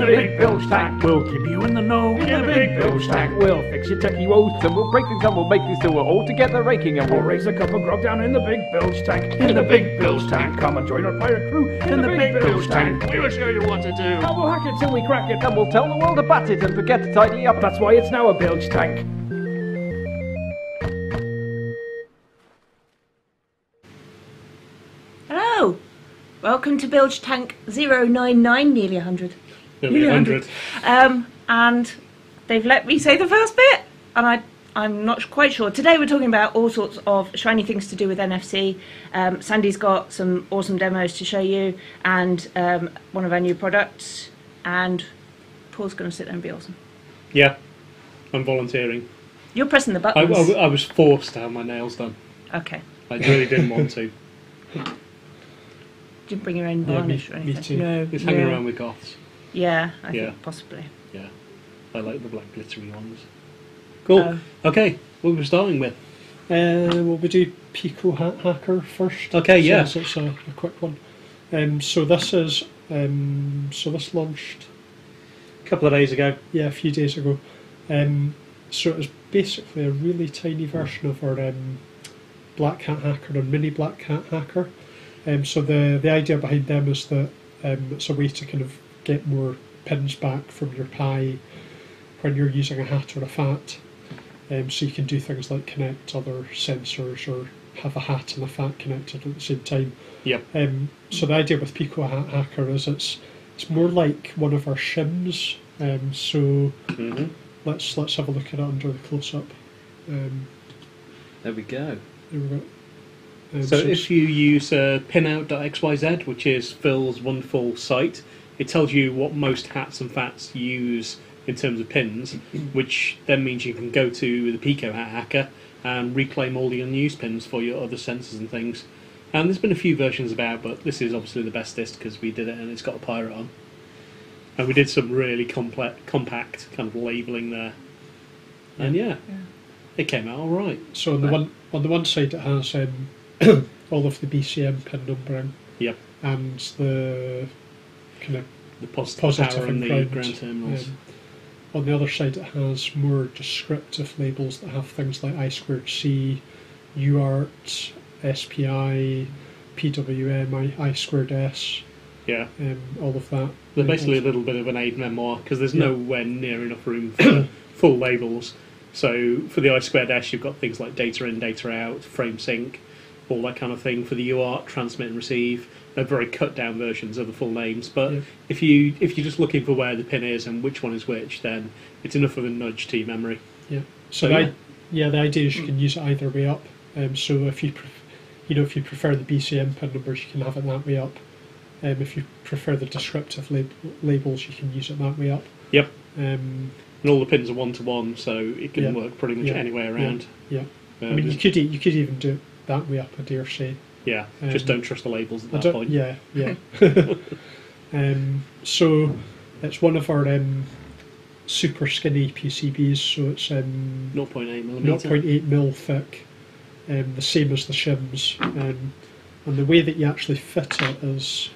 the big bilge tank. We'll keep you in the know in the big bilge tank. We'll fix your techie woes and we'll break things and we'll make things so we're all together raking and we'll raise a cup of grog down in the big bilge tank. In the big bilge tank. Come and join our pirate crew in the big bilge tank. We will show you what to do. And we'll hack it till we crack it and we'll tell the world about it and forget to tidy up. That's why it's now a bilge tank. Hello, welcome to Bilge Tank 099, nearly 100. Nearly 100. And they've let me say the first bit, and I'm not quite sure. Today we're talking about all sorts of shiny things to do with NFC. Sandy's got some awesome demos to show you, and one of our new products, and Paul's going to sit there and be awesome. Yeah, I'm volunteering. You're pressing the buttons. I was forced to have my nails done. Okay. I really didn't want to. Didn't bring your own varnish or anything? Me too. No. It's hanging around with goths. Yeah, I think possibly. Yeah, I like the black glittery ones. Cool. Okay, what are we starting with? Well, we do Pico Hacker first. Okay, yeah. So it's a quick one. So this launched A couple of days ago. a few days ago. So it is basically a really tiny version of our Black Hat Hacker and Mini Black Hat Hacker. So the idea behind them is that it's a way to kind of get more pins back from your Pi when you're using a hat or a fat. So you can do things like connect other sensors or have a hat and a fat connected at the same time. Yep. So the idea with Pico Hacker is it's more like one of our shims. Let's have a look at it under the close-up. There we go. There we go. So if you use pinout.xyz, which is Phil's wonderful site, it tells you what most hats and fats use in terms of pins, which then means you can go to the Pico Hat Hacker and reclaim all the unused pins for your other sensors and things. And there's been a few versions about, but this is obviously the bestest because we did it and it's got a pirate on. And we did some really compact kind of labelling there. And it came out all right. So on the one side it has all of the BCM pin numbering. Yep. And the kind of the positive power and the ground terminals. On the other side it has more descriptive labels that have things like I2C, UART, SPI, PWM, I2S. Yeah. All of that. They're basically a little bit of an aid memoir because there's nowhere near enough room for full labels. So for the I2S you've got things like data in, data out, frame sync, all that kind of thing. For the UART, transmit and receive, they're very cut down versions of the full names. But if you're just looking for where the pin is and which one is which, then it's enough of a nudge to your memory. Yeah. So the idea is you can use it either way up. So if you prefer the BCM pin numbers, you can have it that way up. If you prefer the descriptive labels, you can use it that way up. Yep. And all the pins are one-to-one, so it can work pretty much anywhere around. Yeah. I mean, you could even do it that way up, I dare say. Yeah. Just don't trust the labels at that point. Yeah. So it's one of our super skinny PCBs. So it's 0.8mm. 0.8mm thick. The same as the shims. And the way that you actually fit it is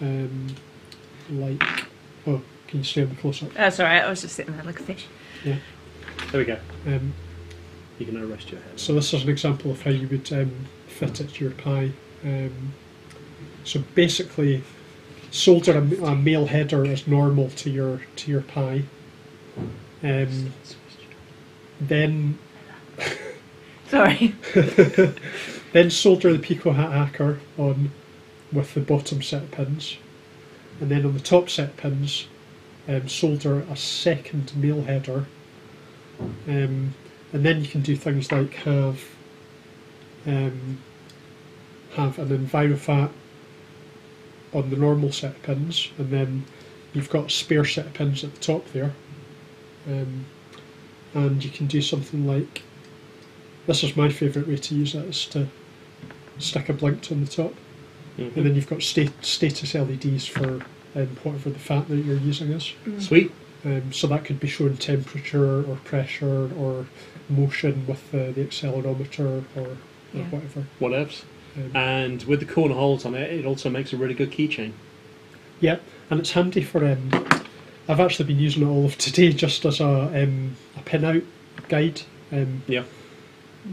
like... Oh, can you stay on the close-up? That's alright, I was just sitting there like a fish. Yeah. There we go. You can now rest your head. So this is an example of how you would fit it to your Pi. So basically, solder a male header as normal to your Pi. Then... Sorry. Then solder the Pico Hat Hacker on with the bottom set of pins, and then on the top set of pins, solder a second male header, and then you can do things like have an EnviroFat on the normal set of pins, and then you've got a spare set of pins at the top there, and you can do something like, this is my favourite way to use it, is to stick a blink on the top, and then you've got status LEDs for whatever the fat that you're using is. Sweet. So that could be showing temperature or pressure or motion with the accelerometer or whatever. Whatevs. And with the corner holes on it, it also makes a really good keychain. Yeah, and it's handy for I've actually been using it all of today just as a pin-out guide. Yeah.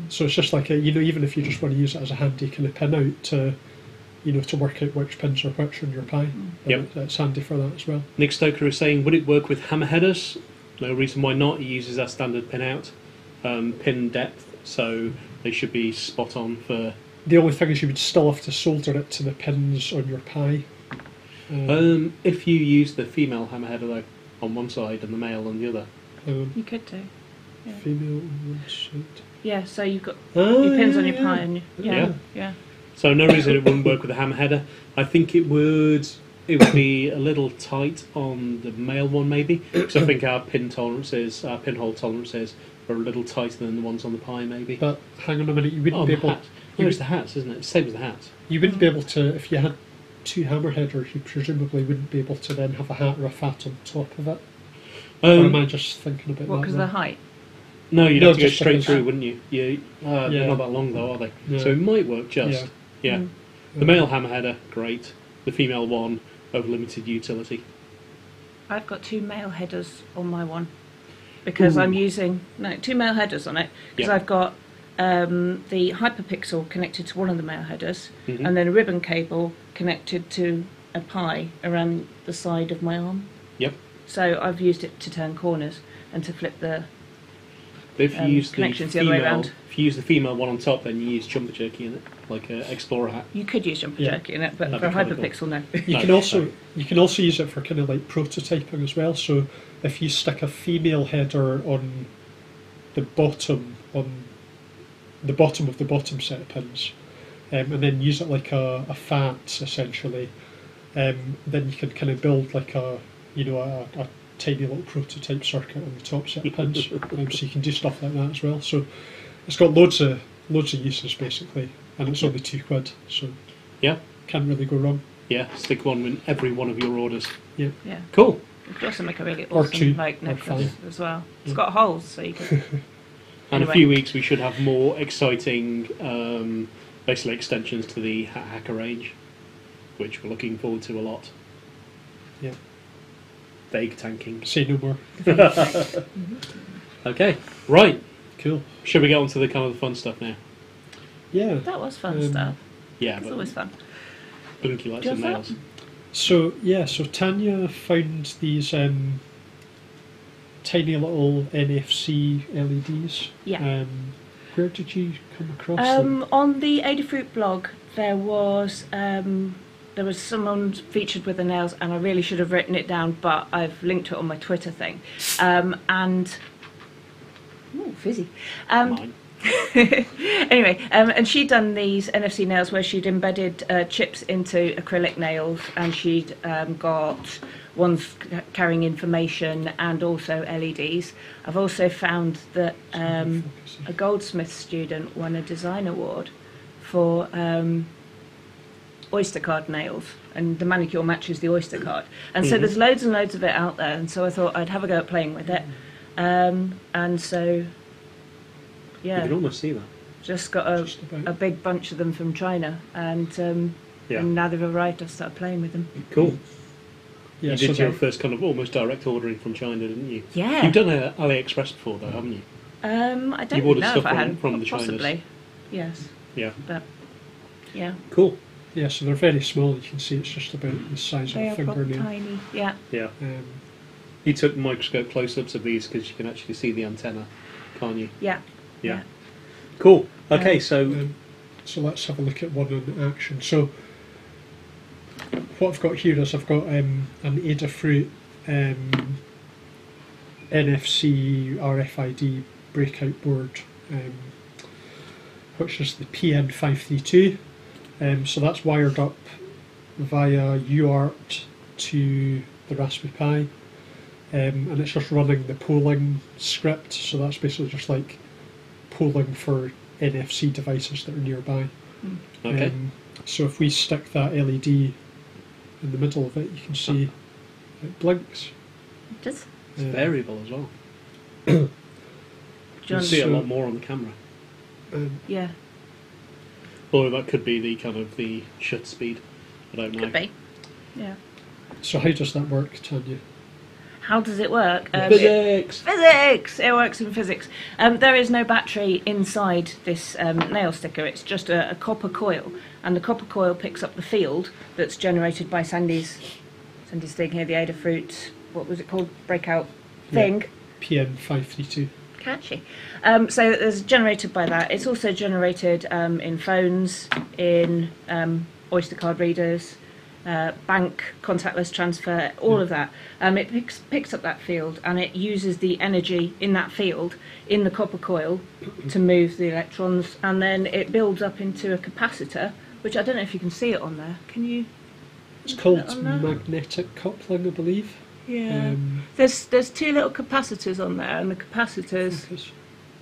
So it's just like even if you just want to use it as a handy kind of pin-out to, to work out which pins are which on your Pi. Yep. It's handy for that as well. Nick Stoker is saying, would it work with hammer headers? No reason why not. He uses that standard pin-out, pin depth, so they should be spot on for... The only thing is you would still have to solder it to the pins on your Pi. If you use the female hammer header though, on one side and the male on the other. You could do. Yeah. Female on one side. Yeah, so you've got your pins on your Pi and yeah. So no reason it wouldn't work with a hammer header. I think it would be a little tight on the male one maybe, because I think our pinhole tolerances are a little tighter than the ones on the Pi maybe. But hang on a minute, you wouldn't be able... It's the hats, isn't it? It's the same as the hats. You wouldn't be able to, if you had two hammer headers, you presumably wouldn't be able to then have a hat or a fat on top of it. Or am I just thinking about What, that? because of the height? No, you'd have to go just straight like through, that. wouldn't you? They're not that long though, are they? Yeah. So it might work just. Yeah. The male hammer header, great. The female one, of limited utility. I've got two male headers on my one because I'm using two male headers on it because I've got the hyperpixel connected to one of the male headers and then a ribbon cable connected to a Pi around the side of my arm. Yep. So I've used it to turn corners and to flip the If you use connections the other way around. If you use the female one on top, then you use jumper jerky in it, like an Explorer hat. You could use jumper jerky in it, but That'd for a be kinda hyperpixel, no. You can also use it for kind of like prototyping as well. So if you stick a female header on the bottom of the bottom set of pins, and then use it like a fat essentially, then you can kind of build like a tiny little prototype circuit on the top set of pins. So you can do stuff like that as well. So it's got loads of uses basically, and it's only £2. So Yeah. can't really go wrong. Yeah, stick one in every one of your orders. Yeah. Yeah. Cool. You could also make a really Or awesome two, like or necklace five. as well. It's got holes, so you can. And Anyway. a few weeks we should have more exciting, basically extensions to the Hat Hacker range, which we're looking forward to a lot. Yeah. Vague tanking. Say no more. Okay, right. Cool. Should we get on to the kind of the fun stuff now? Yeah. That was fun stuff. Yeah, It's but always fun. Blinky lights Do you and have nails. that? So Tanya found these tiny little NFC LEDs. Yeah. Where did you come across them? On the Adafruit blog, there was someone featured with the nails, and I really should have written it down, but I've linked to it on my Twitter thing. Fizzy. Mine. Anyway, and she'd done these NFC nails where she'd embedded chips into acrylic nails, and she'd got ones carrying information and also LEDs. I've also found that a Goldsmith student won a design award for Oyster card nails, and the manicure matches the Oyster card. And so there's loads and loads of it out there, and so I thought I'd have a go at playing with it. And so, You yeah, can almost see that. just got a big bunch of them from China, and Yeah. now they've arrived, I've started playing with them. Cool. Yeah, You so did your they're- first kind of almost direct ordering from China, didn't you? Yeah. You've done AliExpress before, though, haven't you? I don't You've ordered know stuff if I had. from the Chinas. Possibly. Yes. Yeah. But, yeah. Cool. Yeah, so they're very small. You can see it's just about the size They of a are proper fingernail. tiny. Yeah. Yeah. Um, You took microscope close-ups of these because you can actually see the antenna, can't you? Yeah. Yeah. Cool. Okay, so let's have a look at one in action. So what I've got here is I've got an Adafruit NFC RFID breakout board, which is the PN532. So that's wired up via UART to the Raspberry Pi, and it's just running the polling script. So that's basically just like polling for NFC devices that are nearby. Okay. So if we stick that LED in the middle of it, you can see it blinks. Just It's variable as well. John. You'll see a So- lot more on the camera. Yeah. Although that could be the kind of the shutter speed. I don't know. Could be. Yeah. So how does that work, Tanya? How does it work? Physics! Physics! It works in physics. There is no battery inside this nail sticker. It's just a copper coil, and the copper coil picks up the field that's generated by Sandy's thing here, the Adafruit. What was it called? Breakout thing. PM532. Catchy. So it's generated by that. It's also generated in phones, in Oyster card readers, bank contactless transfer, all of that. It picks up that field, and it uses the energy in that field in the copper coil to move the electrons, and then it builds up into a capacitor, which I don't know if you can see it on there. Can you? It's called magnetic coupling, I believe. Yeah. There's two little capacitors on there, and the capacitors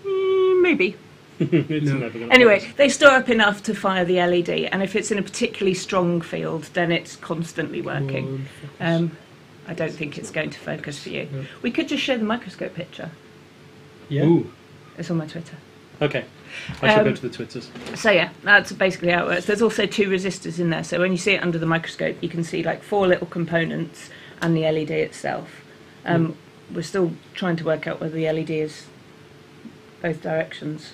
maybe. It's never gonna Anyway, focus. they store up enough to fire the LED, and if it's in a particularly strong field, then it's constantly working. I don't think it's going to focus for you. No. We could just show the microscope picture. Yeah. Ooh. It's on my Twitter. Okay. I should go to the Twitters. So yeah, that's basically how it works. There's also 2 resistors in there, so when you see it under the microscope, you can see like 4 little components and the LED itself. We're still trying to work out whether the LED is both directions.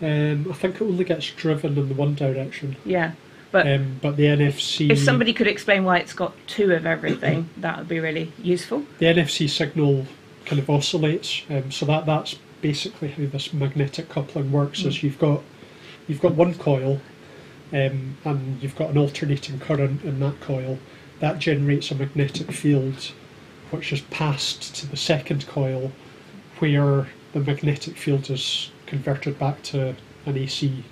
I think it only gets driven in the one direction. Yeah, but the NFC... if somebody could explain why it's got 2 of everything, that would be really useful. The NFC signal kind of oscillates, so that's basically how this magnetic coupling works. Is you've got one coil, and you've got an alternating current in that coil. That generates a magnetic field, which is passed to the second coil, where the magnetic field is converted back to an AC.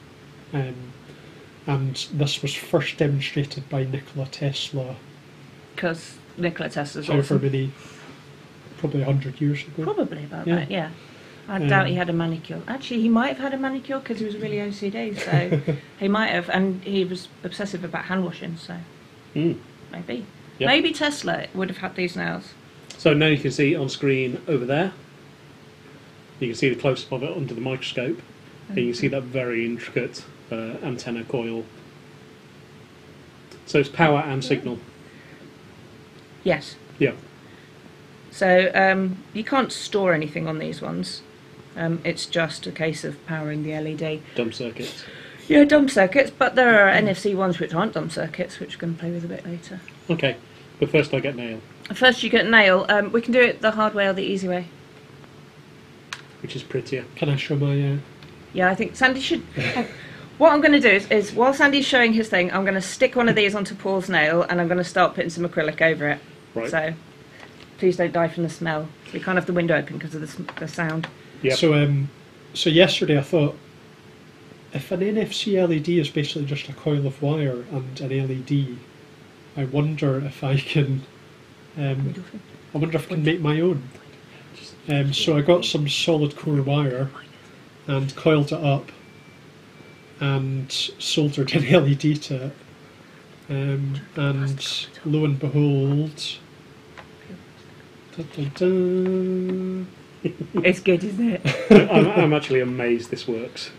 And this was first demonstrated by Nikola Tesla. Because Nikola Tesla's However awesome. many, probably 100 years ago. Probably about Yeah. that, yeah. I doubt he had a manicure. Actually, he might have had a manicure because he was really OCD, so he might have. And he was obsessive about hand washing, so maybe. Yep. Maybe Tesla would have had these nails. So now you can see on screen over there. You can see the close-up of it under the microscope. And you can see that very intricate antenna coil. So it's power and signal. Yes. Yeah. So you can't store anything on these ones. It's just a case of powering the LED. Dumb circuits. Yeah, dumb circuits, but there are NFC ones which aren't dumb circuits, which we're going to play with a bit later. Okay. But first I get nail. First you get nail. We can do it the hard way or the easy way. Which is prettier. Can I show my... Yeah, I think Sandy should... What I'm going to do is while Sandy's showing his thing, I'm going to stick one of these onto Paul's nail, and I'm going to start putting some acrylic over it. Right. So please don't die from the smell. We can't have the window open because of the sound. Yep. So yesterday I thought, if an NFC LED is basically just a coil of wire and an LED, I wonder if I can... I wonder if I can make my own. So I got some solid core wire and coiled it up and soldered an LED to it. And lo and behold... Da-da-da. It's good, isn't it? I'm actually amazed this works.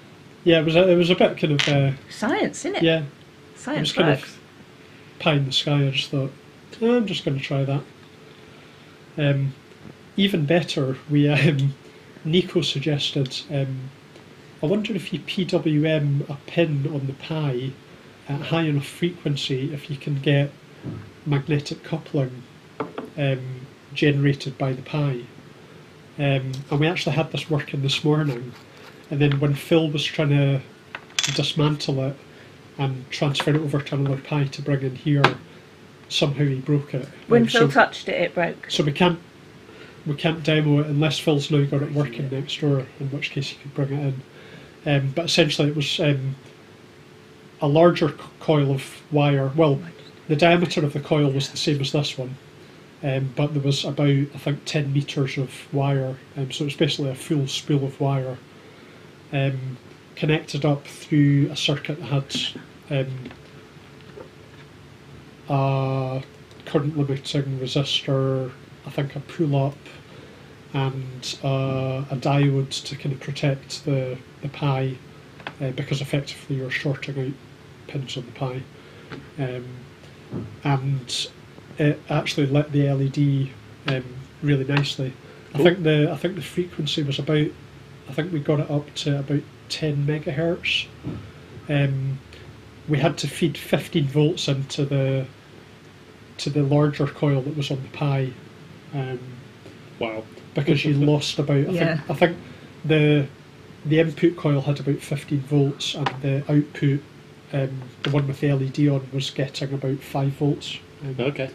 Yeah, it was a bit kind of... Science, isn't it? yeah, it Science was kind works. of pie in the sky. I just thought, I'm just going to try that. Even better, Nico suggested, I wonder if you PWM a pin on the Pi at high enough frequency, if you can get magnetic coupling generated by the Pi. And we actually had this working this morning, and then when Phil was trying to dismantle it and transfer it over to another Pi to bring in here, somehow he broke it. When So- Phil touched it, it broke. So we can't demo it unless Phil's now got it working next door, in which case he could bring it in. But essentially it was a larger coil of wire. Well, the diameter of the coil was the same as this one, but there was about, I think, 10 metres of wire, so it's basically a full spool of wire connected up through a circuit that had a current limiting resistor, I think a pull-up, and a diode to kind of protect the Pi, because effectively you're shorting out pins on the Pi. And it actually let the LED really nicely. Cool. I think the frequency was about. I think we got it up to about 10 megahertz. We had to feed 15 volts into the larger coil that was on the Pi. Wow. Because you lost about. I think the input coil had about 15 volts, and the output, the one with the LED on, was getting about 5 volts. Okay.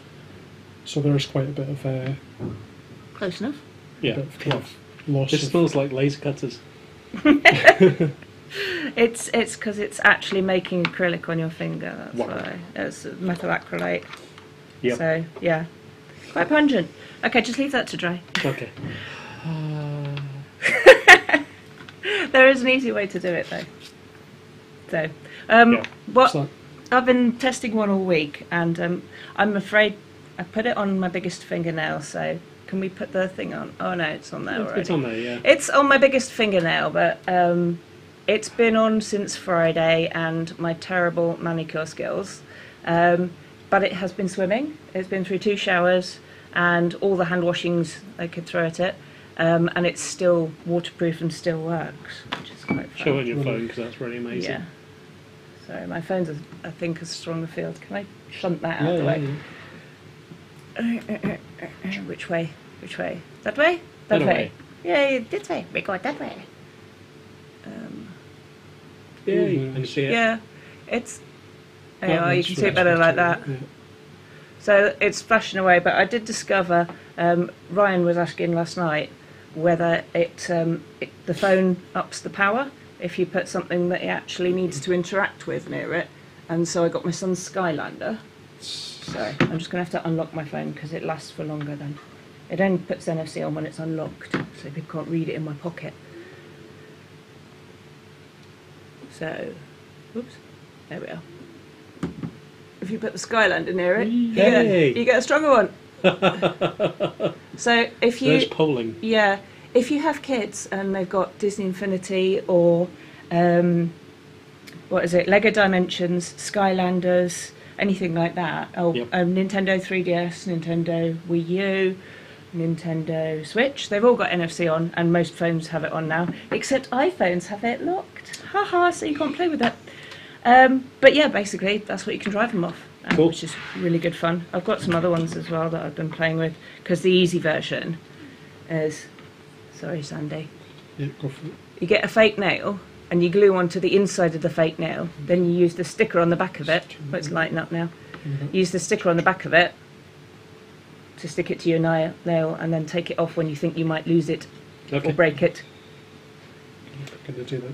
So there's quite a bit of Close enough. Yeah. Loss. It smells like laser cutters. It's because it's actually making acrylic on your finger. That's Wow. why it's metal acrylate. Yep. So yeah, quite pungent. Okay, just leave that to dry. Okay. There is an easy way to do it though. So, Yeah. what So- I've been testing one all week, and I'm afraid I put it on my biggest fingernail. So can we put the thing on? Oh no, it's on there already. It's on there, yeah. It's on my biggest fingernail, but it's been on since Friday, and my terrible manicure skills. But it has been swimming. It's been through 2 showers and all the hand washings I could throw at it, and it's still waterproof and still works, which is quite fun. Show it on your phone because that's really amazing. Yeah. So my phone's, I think, a stronger field. Can I shunt that out of the way? Which way? Which way? That way? That That way. way. Yeah, this way. We go that way. Yeah, you can see it. Yeah, it's. That Anyway, you looks can see it really better like good, that. yeah. So it's flashing away, but I did discover. Ryan was asking last night whether the phone ups the power if you put something that it actually needs to interact with near it, and so I got my son's Skylander. So I'm just going to have to unlock my phone because it lasts for longer then. It only puts NFC on when it's unlocked, so people can't read it in my pocket. So, oops, there we are. If you put the Skylander near it, Hey. you get a stronger one. So if you There's polling. yeah, if you have kids and they've got Disney Infinity or what is it, Lego Dimensions, Skylanders, anything like that. Oh, Yep. Nintendo 3DS, Nintendo Wii U, Nintendo Switch. They've all got NFC on, and most phones have it on now, except iPhones have it locked. Haha, so you can't play with it. But yeah, basically that's what you can drive them off, Cool. which is really good fun. I've got some other ones as well that I've been playing with, because the easy version is, sorry Sandy, Yeah, go for it. you get a fake nail and you glue onto the inside of the fake nail, then you use the sticker on the back of it. Oh, it's lighting up now. You use the sticker on the back of it to stick it to your nail, and then take it off when you think you might lose it Okay. or break it. I'm going to do that.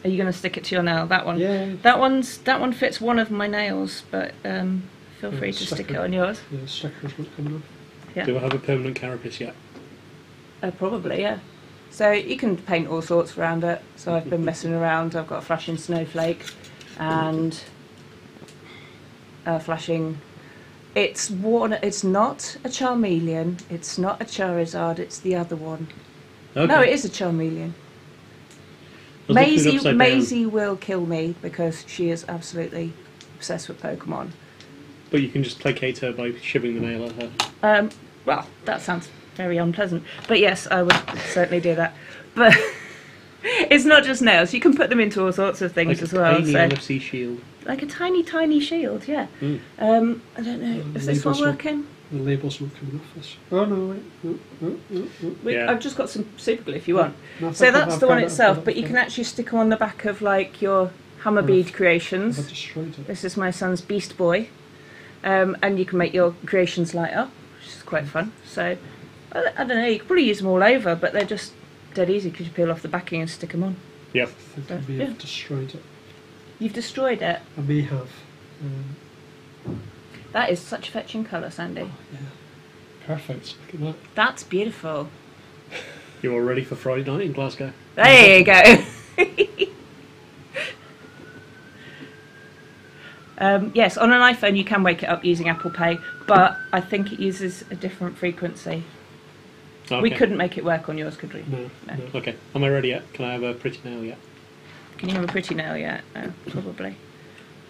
Are you going to stick it to your nail? That one. Yeah. That one fits one of my nails, but feel free to stick it on yours. Yeah, the sticker's not coming off. Yeah. Do I have a permanent carapace yet? Probably, yeah. So you can paint all sorts around it. So I've been messing around. I've got a flashing snowflake and flashing. It's not a Charmeleon. It's not a Charizard. It's the other one. Okay. No, it is a Charmeleon. I was looking it upside down. Maisie will kill me because she is absolutely obsessed with Pokemon. But you can just placate her by shoving the nail at her. Well, that sounds very unpleasant. But yes, I would certainly do that. But it's not just nails. You can put them into all sorts of things Like a as well. tiny So, NFC shield. like a tiny, tiny shield, yeah. Mm. I don't know. Is this one labels not- working? The label's not coming off this. Oh no, wait. Yeah. I've just got some super glue if you want. No, I So think that's I've the one got it, itself, I've got but it, you yeah. can actually stick them on the back of like your hammer bead Have creations. I destroyed it? This is my son's Beast Boy, and you can make your creations light up, which is quite fun. So I don't know, you could probably use them all over, but they're just dead easy because you peel off the backing and stick them on. Yep. I think I may Yeah. have destroyed it. You've destroyed it. I may have. That is such a fetching colour, Sandy. Yeah. Perfect. Look at that. That's beautiful. You're all ready for Friday night in Glasgow? There you go. Yes, on an iPhone you can wake it up using Apple Pay, but I think it uses a different frequency. Okay. We couldn't make it work on yours, could we? No. No. No. Okay. Am I ready yet? Can I have a pretty nail yet? Can you have a pretty nail yet? No, probably.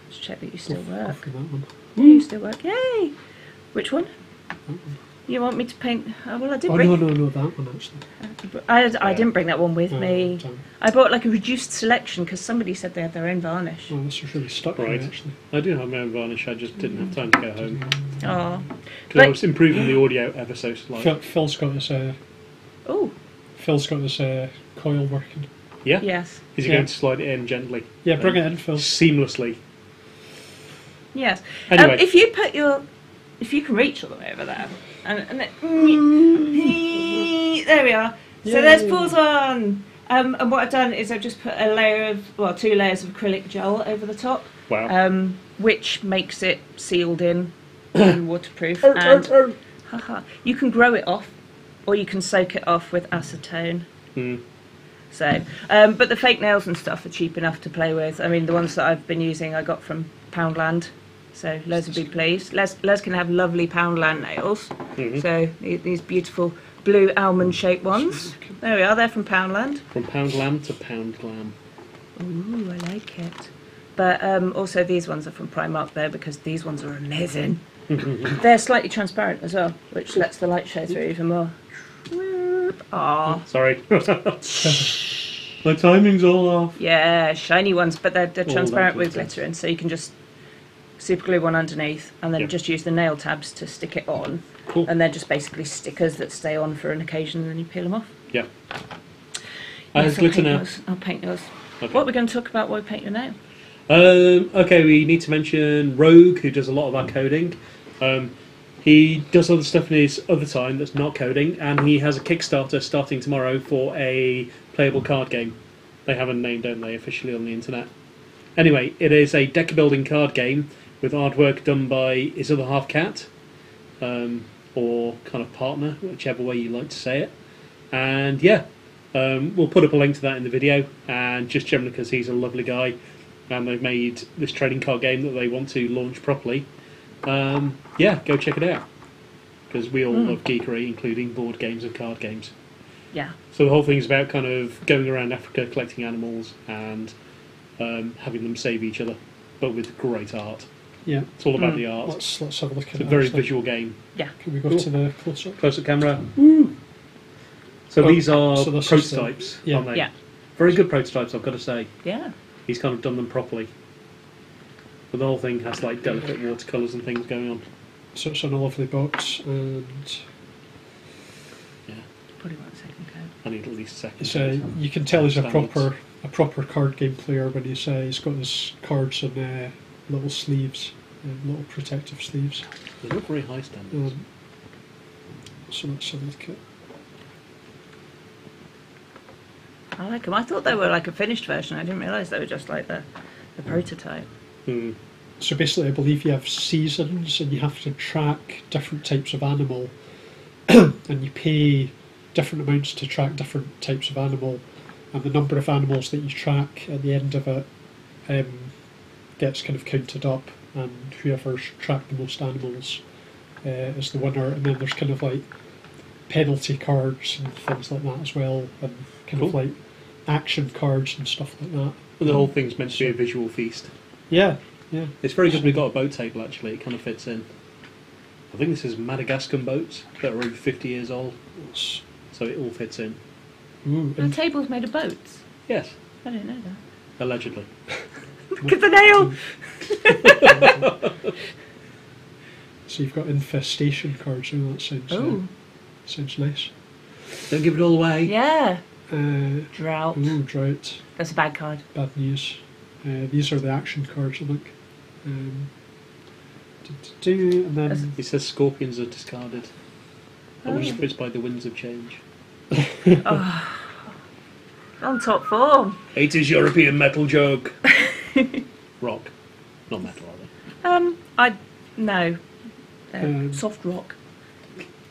Let's check that you still Go work. for that one. Yeah, you still work. Yay! Which one? You want me to paint? Oh, well, I did Oh bring. no, that one actually. I didn't bring that one with Oh, me. damn. I bought like a reduced selection because somebody said they had their own varnish. Oh, this is really stuck Right. me actually. I do have my own varnish, I just didn't have time to go home. Oh, Because I was improving the audio ever so slightly. Phil's got his oh, coil working. Yeah? yes, Is he Yeah. going to slide it in gently? Yeah, bring it in, Phil. Seamlessly. yes. Anyway. If you can reach all the way over there, and there we are. So there's pause one. And what I've done is I've just put a layer of, 2 layers of acrylic gel over the top, Wow. which makes it sealed in and waterproof. And you can grow it off, or you can soak it off with acetone. Mm. So, but the fake nails and stuff are cheap enough to play with. I mean, the ones that I've been using I got from Poundland. So Les will be pleased. Les can have lovely Poundland nails. Mhm. So these beautiful blue almond shaped ones. There we are. They're from Poundland. From pound lamb to pound glam. Ooh, I like it. But also these ones are from Primark though, because these ones are amazing. They're slightly transparent as well, which lets the light show through even more. Ah, Sorry. My timing's all off. yeah, shiny ones, but they're Oh, transparent that's with glitter in, so you can just super glue one underneath and then Yep. just use the nail tabs to stick it on. Cool. And they're just basically stickers that stay on for an occasion and then you peel them off. Yeah. Yes, Glitter now. I'll paint yours. Okay. What are we going to talk about while we paint your nail? Okay, we need to mention Rogue, who does a lot of our coding. He does other stuff in his other time that's not coding, and he has a Kickstarter starting tomorrow for a playable card game. They have a name, don't they, officially on the internet. Anyway, it is a deck building card game with artwork done by his other half cat, or kind of partner, whichever way you like to say it. And yeah, we'll put up a link to that in the video, and just generally because he's a lovely guy and they've made this trading card game that they want to launch properly, yeah, go check it out, because we all love geekery, including board games and card games. Yeah. So the whole thing is about kind of going around Africa collecting animals and having them save each other, but with great art. Yeah. It's all about the art. Let's have a look at It's a it. very actually. visual game. Yeah. Can we go Cool. to the close-up? Close-up camera. Woo! So Oh, these are so this is the- prototypes, yeah. aren't they? Yeah. Very good prototypes, I've got to say. Yeah. He's kind of done them properly. But the whole thing has like delicate watercolours and things going on. So it's in a lovely box, and Yeah, Probably want a second coat. I need at least a second. it's you can tell he's a Standards. proper card game player when he's got his cards in little sleeves, little protective sleeves. They're not very high standards. So let's have a look at. I like them. I thought they were like a finished version. I didn't realise they were just like the prototype. So basically, I believe you have seasons, and you have to track different types of animal, and you pay different amounts to track different types of animal, and the number of animals that you track at the end of it gets kind of counted up, and whoever's tracked the most animals is the winner. And then there's kind of like penalty cards and things like that as well, and kind of Cool. like action cards and stuff like that. And the whole thing's meant to be a visual feast. Yeah, yeah. It's very good we've got a boat table actually, it kind of fits in. I think this is Madagascar boats that are over 50 years old, It's, so it all fits in. ooh, The table's made of boats. Yes, I didn't know that. allegedly. Look at the nail! so you've got infestation cards. Oh, that Oh, sounds nice. Don't give it all away. yeah. Ooh, Drought. drought. That's a bad card. Bad news. These are the action cards, I think. And then It says scorpions are discarded. I Oh. wonder if it's by the winds of change. On top form. 80s European metal joke. Rock. Not metal, are they? No. Um, Soft rock.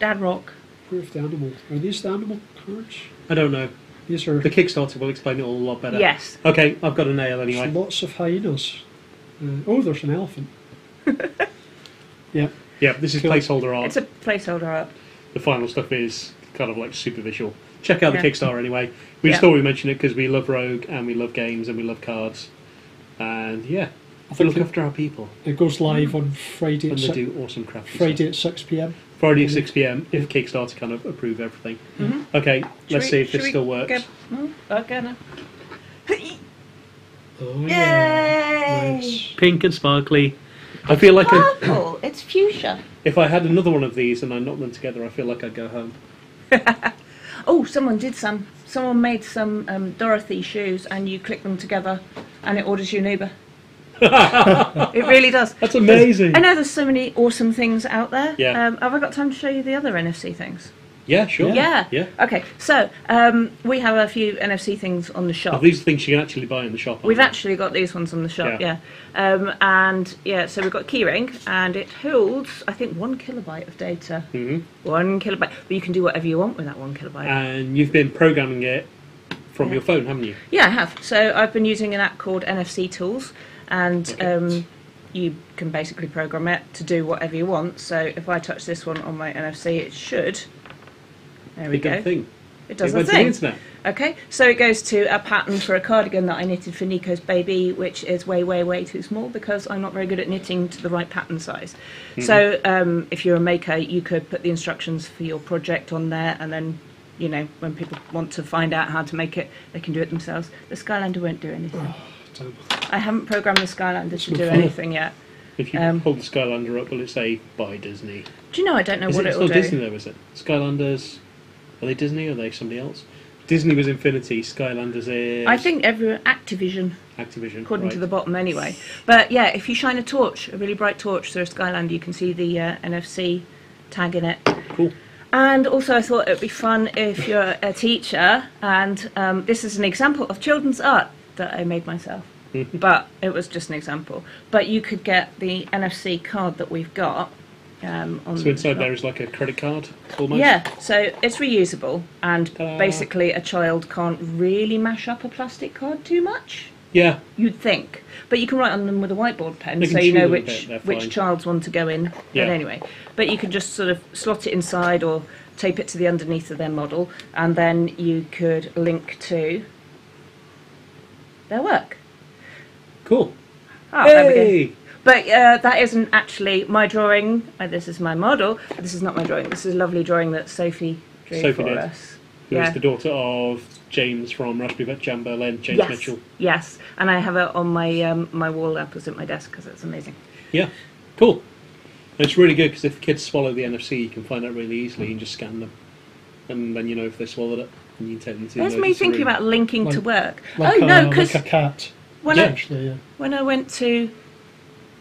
Dad rock. where are the animal? Are these the animal cards? I don't know. These are The Kickstarter will explain it all a lot better. Yes. Okay, I've got a nail anyway. lots of hyenas. Oh, there's an elephant. Yeah. Yeah, this is Cool. placeholder art. It's a placeholder art. The final stuff is kind of like super visual. Check out Yeah. the Kickstarter anyway. We just Yeah. thought we'd mention it because we love Rogue and we love games and we love cards. And yeah, They look after our people. It goes live on Friday And at they 6, do awesome crafting Friday stuff. at 6 p.m. Friday at 6 p.m. if Kickstarter kind of approve everything. Okay, let's see if this still works. Okay, now. Oh, Yay! yeah. Nice. Pink and sparkly. I feel like Purple. It's fuchsia. if I had another one of these and I knocked them together, I feel like I'd go home. Oh, someone did some. Someone made some Dorothy shoes, and you click them together, and it orders you an Uber. It really does. That's amazing. I know there's so many awesome things out there. Yeah. Have I got time to show you the other NFC things? Yeah, sure. Yeah. Yeah. Okay, so we have a few NFC things on the Oh, shop. these are things you can actually buy in the shop. We've aren't actually got these ones on the shop, Yeah. and yeah, so we've got a keyring, and it holds, I think, 1 kilobyte of data. they? Mhm. 1 kilobyte, but you can do whatever you want with that 1 kilobyte. And you've been programming it from Yeah. your phone, haven't you? Yeah, I have. So I've been using an app called NFC Tools, and Okay. you can basically program it to do whatever you want. So if I touch this one on my NFC, it should. There we Big good go. thing. It does It the went to the thing. internet. Okay, so it goes to a pattern for a cardigan that I knitted for Nico's baby, which is way, way, way too small because I'm not very good at knitting to the right pattern size. So if you're a maker, you could put the instructions for your project on there, and then, you know, when people want to find out how to make it, they can do it themselves. The Skylander won't do anything. Damn. I haven't programmed the Skylander to no do fun. anything yet. If you hold the Skylander up, will it say by Disney? Do you know, I don't know Is what it it still will do. Disney though, is it? Skylanders, are they Disney or are they somebody else? Disney was Infinity, Skylanders is... I think Activision, Activision. according right. to the bottom anyway. But yeah, if you shine a torch, a really bright torch through a Skylander, you can see the NFC tag in it. Cool. And also I thought it would be fun if you're a teacher, and this is an example of children's art that I made myself. But it was just an example. But you could get the NFC card that we've got. On So the inside shop. there is like a credit card, almost? Yeah, so it's reusable, and Ta-da. basically a child can't really mash up a plastic card too much. Yeah. You'd think, but you can write on them with a whiteboard pen, They so can you chew know them a bit, they're which fine. child's one to go in. Yeah. But anyway, but you can just sort of slot it inside or tape it to the underneath of their model, and then you could link to their work. Cool. Oh, there we go. Hey! But that isn't actually my drawing. This is my model. This is not my drawing. This is a lovely drawing that Sophie drew Sophie for did. us. Who is the daughter of James from Raspberry Vet Jam Berlin, James Yes, Mitchell. yes, and I have it on my my wall opposite my desk because it's amazing. Yeah, cool. And it's really good because if kids swallow the NFC, you can find out really easily. You can just scan them, and then you know if they swallowed it, and you can take them to. There's the me emergency thinking room. about linking to Like- work. Like Oh no, because like a cat. when Yeah. Actually, yeah. when I went to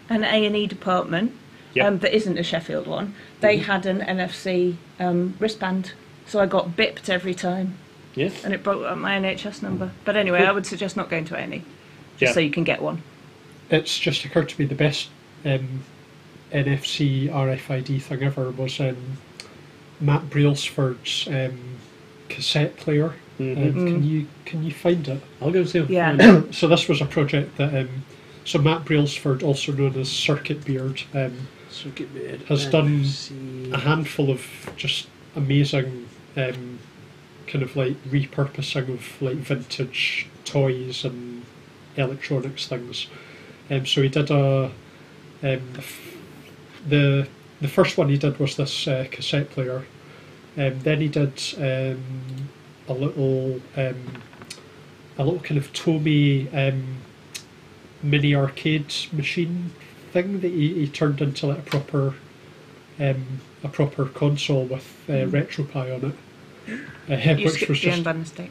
an A&E department Yeah. that isn't a Sheffield one, they had an NFC wristband, so I got bipped every time, Yeah, and it brought up my NHS number. But anyway, Cool. I would suggest not going to A&E, just Yeah. so you can get one. It's just occurred to me the best NFC RFID thing ever was Matt Brailsford's cassette player. Can you find it? I'll go see them. Yeah. So this was a project that so Matt Brailsford, also known as Circuit Beard, has done a handful of just amazing kind of like repurposing of like vintage toys and electronics things. So he did the first one he did was this cassette player. Then he did a little kind of Tomy mini arcade machine thing that he turned into like a proper console with RetroPie on it, You which skipped was the end just by mistake.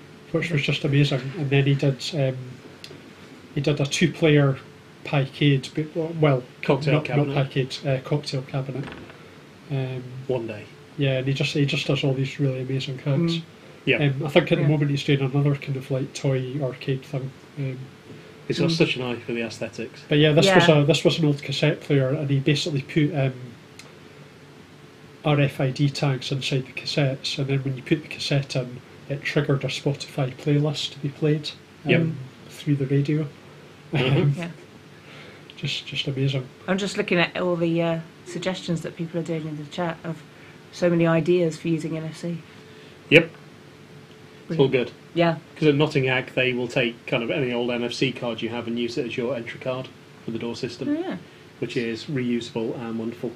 amazing. And then he did a 2-player piecade, but well, Cocktail not cabinet. piecade, cocktail cabinet. One day. Yeah, and he just does all these really amazing hacks. Yeah. I think at the Yeah. moment he's doing another kind of like toy arcade thing. He's got such an eye for the aesthetics. But yeah, this Yeah. was an old cassette player, and he basically put RFID tags inside the cassettes, and then when you put the cassette in, it triggered a Spotify playlist to be played Yep. through the radio. Yeah. Just amazing. I'm just looking at all the suggestions that people are doing in the chat of so many ideas for using NFC. Yep. It's all good. Yeah. Because at Nottingham, they will take kind of any old NFC card you have and use it as your entry card with the door Oh, system, yeah. which is reusable and wonderful.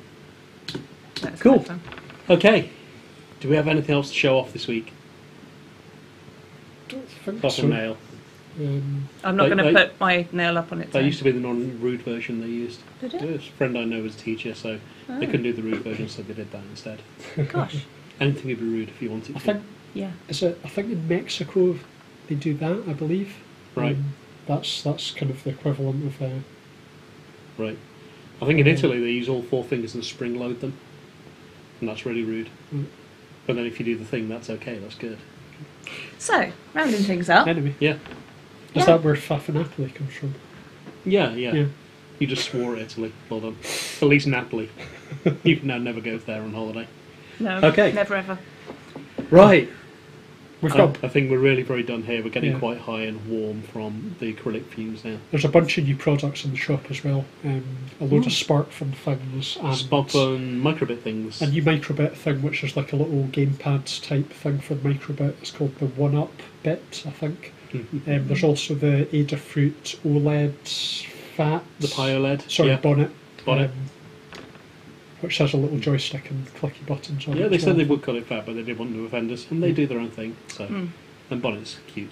That's Cool. quite fun. Okay, do we have anything else to show off this week? Don't think Apart so. from nail. I'm not They- going to they- put my nail up on it. That used to be the non-rude version they used. Did it? A friend I know was a teacher, so they couldn't do the rude version, so they did that instead. Gosh. Anything would be rude if you wanted I to. think Yeah. I think in Mexico they do that. I believe. Right. That's kind of the equivalent of. Right. I think in Italy they use all four fingers and spring load them, and that's really rude. Mm. But then if you do the thing, that's okay. That's good. So, rounding things up. Anyway, Yeah. is Yeah. that where Faff and Napoli comes from? Yeah. Yeah. You just swore Italy. Well done. At least Napoli. You can now never go there on holiday. No, Okay. never ever. Right. We've got I think we're really very done here. We're getting Yeah. quite high and warm from the acrylic fumes now. there's a bunch of new products in the shop as well. A load of spark from things and Sparkbone microbit things. a new microbit thing, which is like a little gamepad type thing for the microbit. It's called the One Up bit, I think. There's also the Adafruit OLED fat. The PioLED. Sorry, Yeah. bonnet. Bonnet. Which has a little joystick and clicky buttons on it. Yeah, they as said well. they would call it fat, but they did want to offend us, and they do their own thing. So, and Bonnet's cute.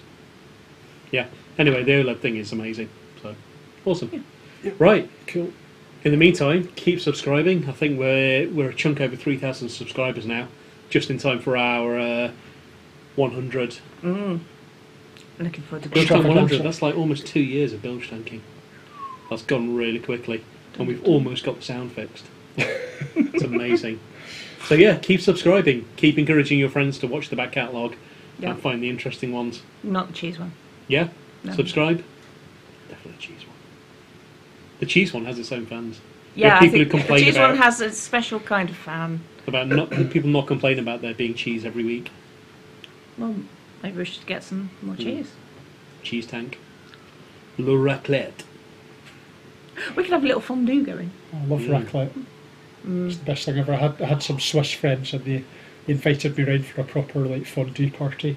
Yeah. Anyway, the OLED thing is amazing. So, awesome. Right. Cool. In the meantime, keep subscribing. I think we're a chunk over 3,000 subscribers now, just in time for our 100. Looking forward to Bilge going. Tank 100. Extravaganza. That's like almost 2 years of Bilge tanking. That's gone really quickly, and we've almost got the sound fixed. It's amazing. So yeah, keep subscribing. Keep encouraging your friends to watch the back catalogue Yeah. and find the interesting ones. Not the cheese one. Yeah, No. subscribe. Definitely the cheese one. The cheese one has its own fans. Yeah, There are I people who think complain the cheese about one has a special kind of fan. not people not complaining about there being cheese every week. Well, maybe we should get some more cheese. Cheese tank. Le raclette. We could have a little fondue going. I love raclette. It's the best thing ever. I had some Swiss friends and they invited me round for a proper like fondue party.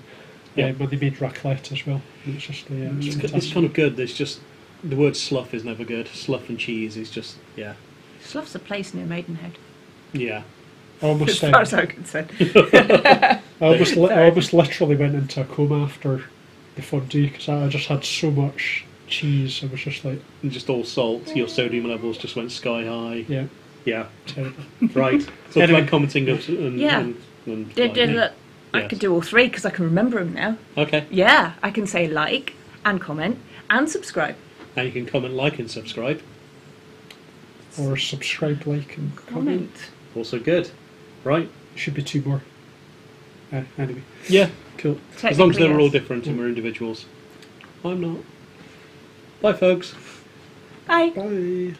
Yeah. And they made raclette as well. And it's just It's fantastic. kind of good. There's just the word slough is never good. Slough and cheese is just yeah. Slough's a place near Maidenhead. Yeah. I almost, As far as I'm concerned. I almost literally went into a coma after the fondue because I just had so much cheese. I was just like, And just all salt. Your sodium levels just went sky high. yeah, Yeah. terrible. Right. So Anyway. like commenting and Yeah. and Did, liking. look, I Yes. could do all three because I can remember them now. Okay. Yeah, I can say like and comment and subscribe. And you can comment, like, and subscribe. Or subscribe, like, and comment. Also good. Right. Should be two more. Anyway, Yeah. cool. As long as Technically, they're all yes. different and we're individuals. I'm not. Bye, folks. Bye. Bye.